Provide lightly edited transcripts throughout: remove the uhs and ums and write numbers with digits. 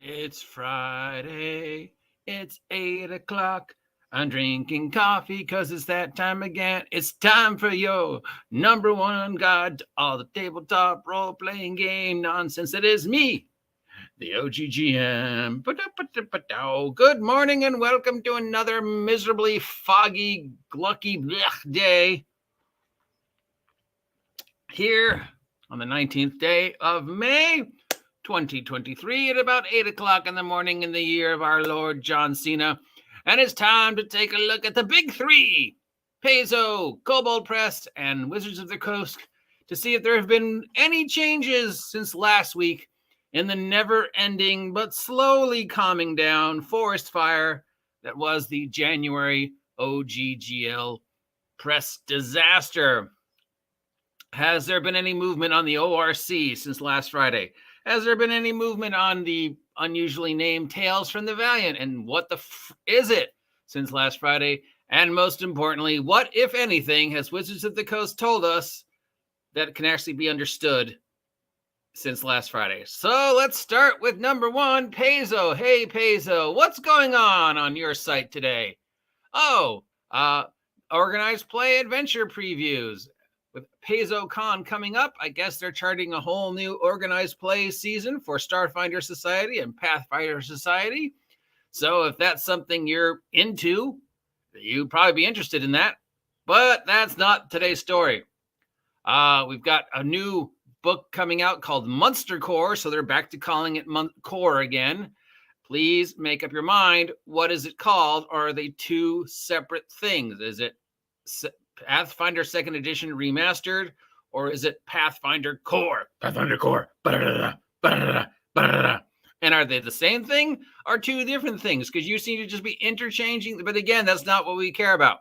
It's Friday. It's 8 o'clock. I'm drinking coffee because it's that time again. It's time for your number one guide to all the tabletop role-playing game nonsense. It is me, the OGGM. Good morning and welcome to another miserably foggy, glucky day here on the 19th day of May. 2023 at about 8 o'clock in the morning in the year of our Lord John Cena. And it's time to take a look at the big three, Paizo, Cobalt Press, and Wizards of the Coast, to see if there have been any changes since last week in the never-ending but slowly calming down forest fire that was the January OGL press disaster. Has there been any movement on the ORC since last Friday? Has there been any movement on the unusually named Tales from the Valiant? And what the is it since last Friday? And most importantly, what, if anything, has Wizards of the Coast told us that can actually be understood since last Friday? So let's start with number one, Paizo. Hey, Paizo, what's going on your site today? Oh, organized play adventure previews. With PaizoCon coming up, I guess they're charting a whole new organized play season for Starfinder Society and Pathfinder Society. So if that's something you're into, you'd probably be interested in that. But that's not today's story. We've got a new book coming out called Monster Core, so they're back to calling it Core again. Please make up your mind. What is it called? Or are they two separate things? Is it Pathfinder 2nd Edition Remastered, or is it Pathfinder Core? Pathfinder Core. And are they the same thing or two different things? Because you seem to just be interchanging. But again, that's not what we care about.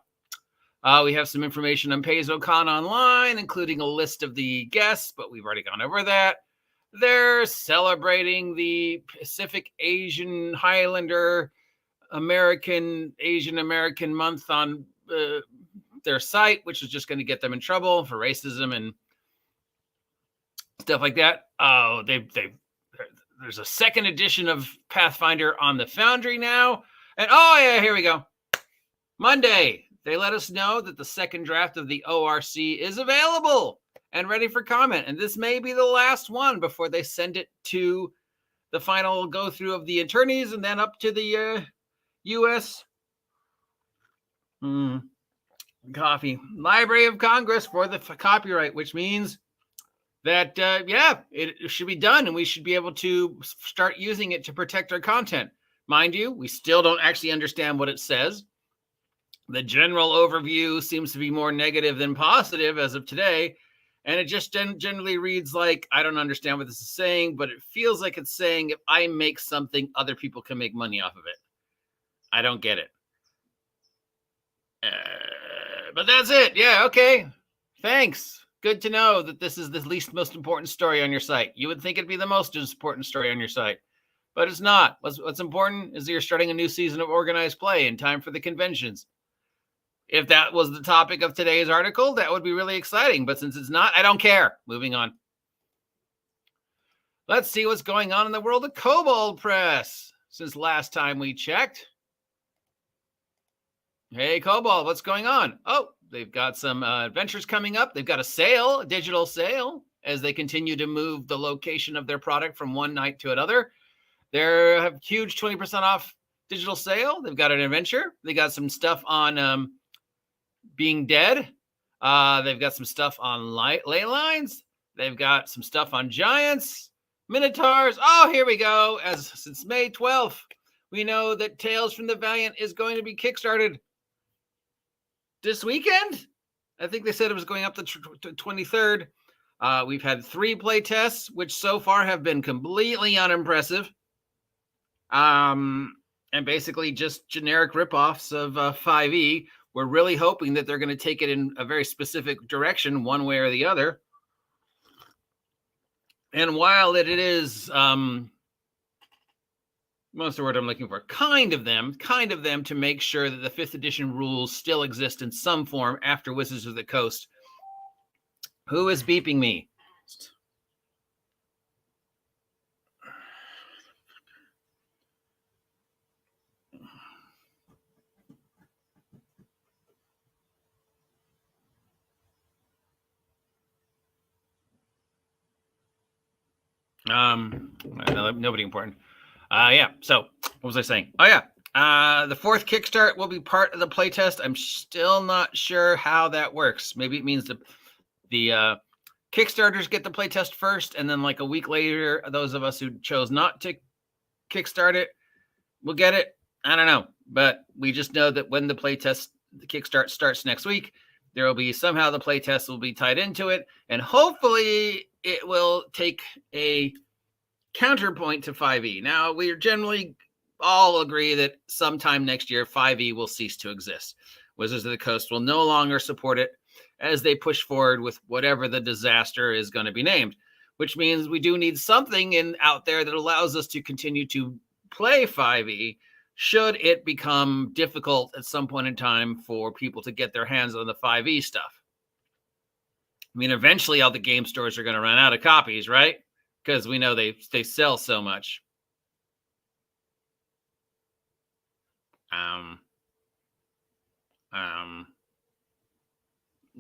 We have some information on PaizoCon online, including a list of the guests, but we've already gone over that. They're celebrating the Pacific Asian Highlander Asian American month on their site, which is just going to get them in trouble for racism and stuff like that. Oh, there's a 2nd edition of Pathfinder on the Foundry now. And oh yeah, here we go. Monday, they let us know that the second draft of the ORC is available and ready for comment. And this may be the last one before they send it to the final go through of the attorneys and then up to the U.S. Coffee Library of Congress for the copyright, which means that it should be done and we should be able to start using it to protect our content. Mind you, we still don't actually understand what it says. The general overview seems to be more negative than positive as of today, and it just generally reads like, I don't understand what this is saying, but it feels like it's saying if I make something, other people can make money off of it. I don't get it. But that's it. Yeah, okay. Thanks. Good to know that this is the least most important story on your site. You would think it'd be the most important story on your site, but it's not. What's important is that you're starting a new season of organized play in time for the conventions. If that was the topic of today's article, that would be really exciting. But since it's not, I don't care. Moving on. Let's see what's going on in the world of Cobalt Press since last time we checked. Hey, Cobalt, what's going on? Oh, they've got some adventures coming up. They've got a digital sale, as they continue to move the location of their product from one night to another. They have huge 20% off digital sale. They've got an adventure. They got some stuff on Being Dead. They've got some stuff on ley lines. They've got some stuff on giants, minotaurs. Oh, here we go. Since May 12th, we know that Tales from the Valiant is going to be kickstarted this weekend. I think they said it was going up the 23rd. We've had 3 play tests, which so far have been completely unimpressive. And basically just generic ripoffs of 5e. We're really hoping that they're going to take it in a very specific direction, one way or the other. And while it is what's the word I'm looking for? Kind of them to make sure that the 5th edition rules still exist in some form after Wizards of the Coast. Who is beeping me? Nobody important. Yeah. So what was I saying? Oh yeah. The fourth Kickstart will be part of the playtest. I'm still not sure how that works. Maybe it means the Kickstarters get the playtest first, and then like a week later, those of us who chose not to Kickstart it will get it. I don't know, but we just know that when the Kickstart starts next week, there will be somehow the playtest will be tied into it, and hopefully it will take a counterpoint to 5e. Now, we generally all agree that sometime next year, 5e will cease to exist. Wizards of the Coast will no longer support it as they push forward with whatever the disaster is going to be named, which means we do need something out there that allows us to continue to play 5e should it become difficult at some point in time for people to get their hands on the 5e stuff. I mean, eventually all the game stores are going to run out of copies, right? Because we know they sell so much.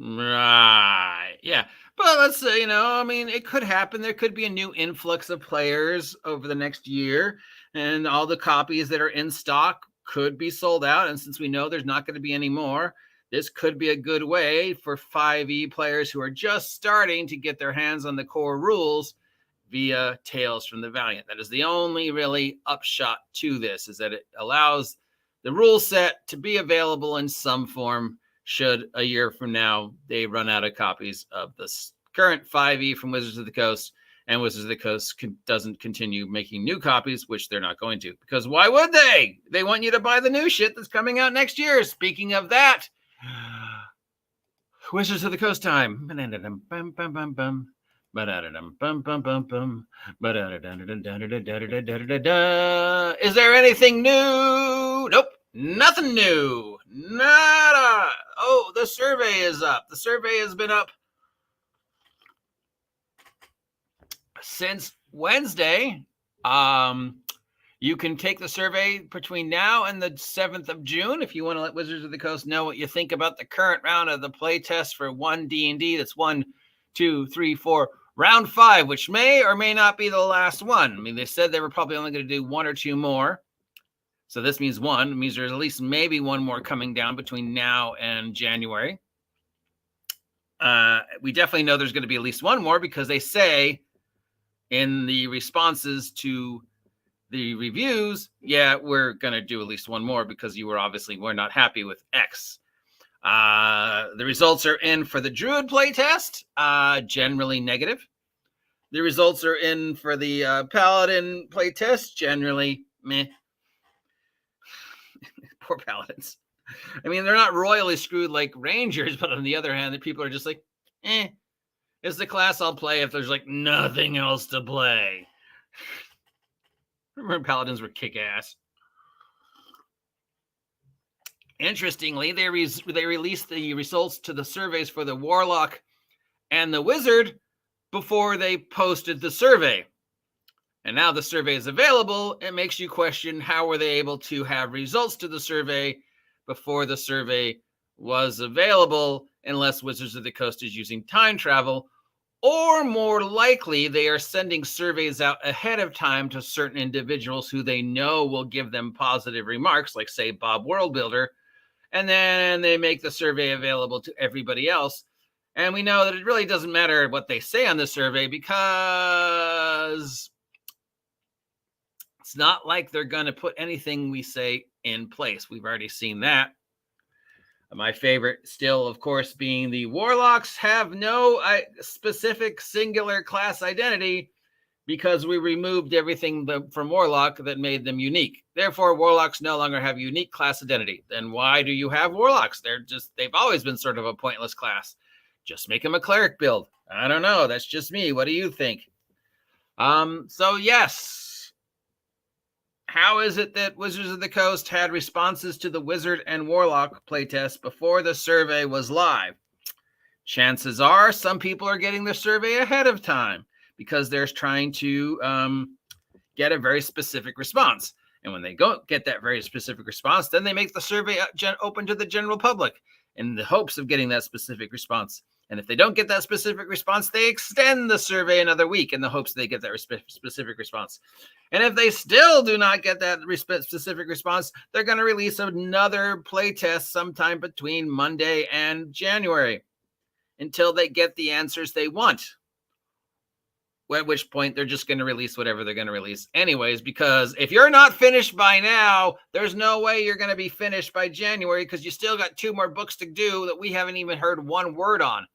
Right. Yeah. But let's say, I mean, it could happen. There could be a new influx of players over the next year, and all the copies that are in stock could be sold out. And since we know there's not going to be any more, this could be a good way for 5e players who are just starting to get their hands on the core rules via Tales from the Valiant. That is the only really upshot to this, is that it allows the rule set to be available in some form should a year from now they run out of copies of the current 5e from Wizards of the Coast, and Wizards of the Coast doesn't continue making new copies, which they're not going to, because why would they? They want you to buy the new shit that's coming out next year. Speaking of that, Wizards of the Coast time. Is there anything new? Nope. Nothing new. Nada. Oh, the survey is up. The survey has been up since Wednesday. You can take the survey between now and the 7th of June if you want to let Wizards of the Coast know what you think about the current round of the play test for 1 D&D. That's 1, 2, 3, 4, round 5, which may or may not be the last one. I mean, they said they were probably only going to do 1 or 2 more. So this means 1. It means there's at least maybe 1 more coming down between now and January. We definitely know there's going to be at least 1 more, because they say in the responses to the reviews, yeah, we're going to do at least 1 more because we're not happy with X. The results are in for the Druid playtest, generally negative. The results are in for the Paladin playtest, generally meh. Poor Paladins. I mean, they're not royally screwed like Rangers, but on the other hand, the people are just like, it's the class I'll play if there's like nothing else to play. Remember, Paladins were kick-ass. Interestingly, they released the results to the surveys for the Warlock and the Wizard before they posted the survey. And now the survey is available. It makes you question, how were they able to have results to the survey before the survey was available, unless Wizards of the Coast is using time travel, or more likely they are sending surveys out ahead of time to certain individuals who they know will give them positive remarks, like say Bob Worldbuilder, and then they make the survey available to everybody else. And we know that it really doesn't matter what they say on the survey, because it's not like they're going to put anything we say in place. We've already seen that. My favorite still, of course, being the Warlocks have no specific singular class identity, because we removed everything from Warlock that made them unique. Therefore, Warlocks no longer have unique class identity. Then why do you have Warlocks? They've always been sort of a pointless class. Just make them a cleric build. I don't know. That's just me. What do you think? So yes. How is it that Wizards of the Coast had responses to the Wizard and Warlock playtest before the survey was live? Chances are some people are getting the survey ahead of time, because they're trying to get a very specific response. And when they go get that very specific response, then they make the survey open to the general public in the hopes of getting that specific response. And if they don't get that specific response, they extend the survey another week in the hopes they get that specific response. And if they still do not get that specific response, they're going to release another playtest sometime between Monday and January until they get the answers they want. At which point they're just going to release whatever they're going to release anyways, because if you're not finished by now, there's no way you're going to be finished by January, because you still got 2 more books to do that we haven't even heard one word on.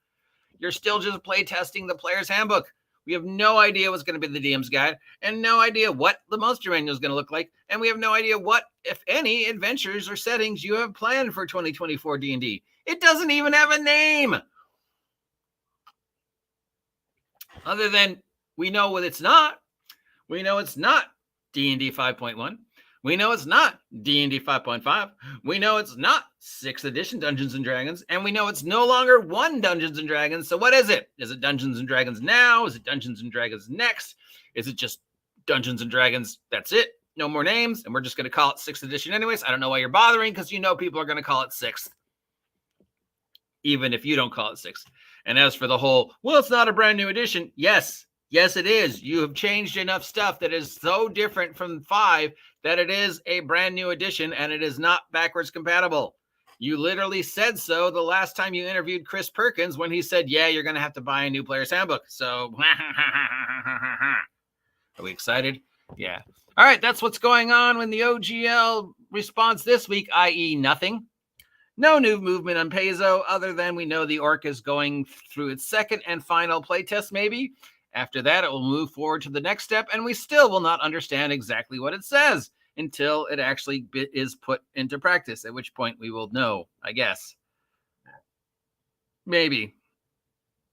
You're still just play testing the player's handbook. We have no idea what's going to be the DM's guide, and no idea what the monster manual is going to look like, and we have no idea what, if any, adventures or settings you have planned for 2024 D&D. It doesn't even have a name. Other than we know what it's not. We know it's not D&D 5.1. We know it's not D&D 5.5. We know it's not 6th edition Dungeons & Dragons. And we know it's no longer 1 Dungeons & Dragons. So what is it? Is it Dungeons & Dragons now? Is it Dungeons & Dragons next? Is it just Dungeons & Dragons? That's it. No more names. And we're just going to call it 6th edition anyways. I don't know why you're bothering, because you know people are going to call it 6th. Even if you don't call it 6th. And as for the whole, well, it's not a brand new edition. Yes, it is. You have changed enough stuff that is so different from 5 that it is a brand new edition, and it is not backwards compatible. You literally said so the last time you interviewed Chris Perkins, when he said, yeah, you're going to have to buy a new player's handbook. So, are we excited? Yeah. All right, that's what's going on in the OGL response this week, i.e. nothing. No new movement on Paizo, other than we know the orc is going through its second and final playtest, maybe. After that, it will move forward to the next step, and we still will not understand exactly what it says until it actually is put into practice, at which point we will know, I guess. Maybe.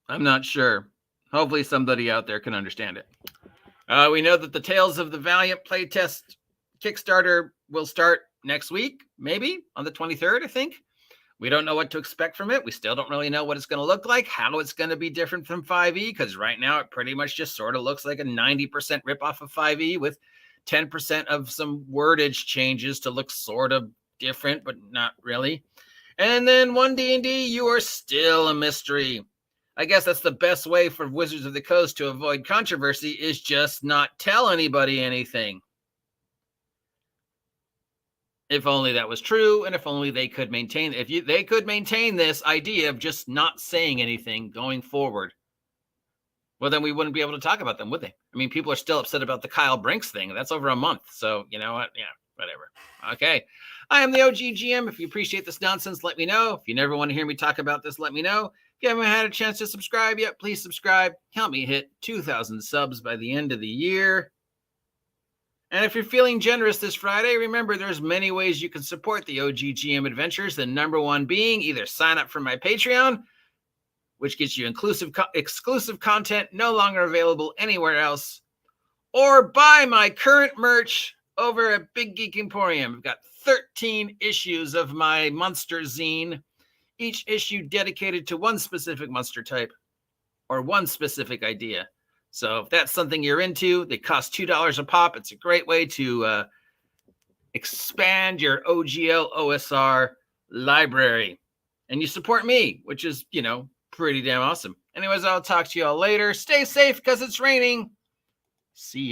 I'm not sure. Hopefully somebody out there can understand it. We know that the Tales of the Valiant playtest Kickstarter will start next week, maybe on the 23rd, I think. We don't know what to expect from it. We still don't really know what it's going to look like, how it's going to be different from 5e, because right now it pretty much just sort of looks like a 90% ripoff of 5e with 10% of some wordage changes to look sort of different, but not really. And then 1D&D, you are still a mystery. I guess that's the best way for Wizards of the Coast to avoid controversy, is just not tell anybody anything. If only that was true, and if only they could maintain, they could maintain this idea of just not saying anything going forward, well, then we wouldn't be able to talk about them, would they? I mean, people are still upset about the Kyle Brinks thing. That's over a month. So, you know what? Yeah, whatever. Okay. I am the OG GM. If you appreciate this nonsense, let me know. If you never want to hear me talk about this, let me know. If you haven't had a chance to subscribe yet, please subscribe. Help me hit 2,000 subs by the end of the year. And if you're feeling generous this Friday, remember there's many ways you can support the OG GM Adventures. The number one being either sign up for my Patreon, which gets you exclusive content no longer available anywhere else, or buy my current merch over at Big Geek Emporium. I've got 13 issues of my monster zine, each issue dedicated to one specific monster type or one specific idea. So if that's something you're into, they cost $2 a pop. It's a great way to expand your OGL OSR library. And you support me, which is, you know, pretty damn awesome. Anyways, I'll talk to you all later. Stay safe because it's raining. See ya.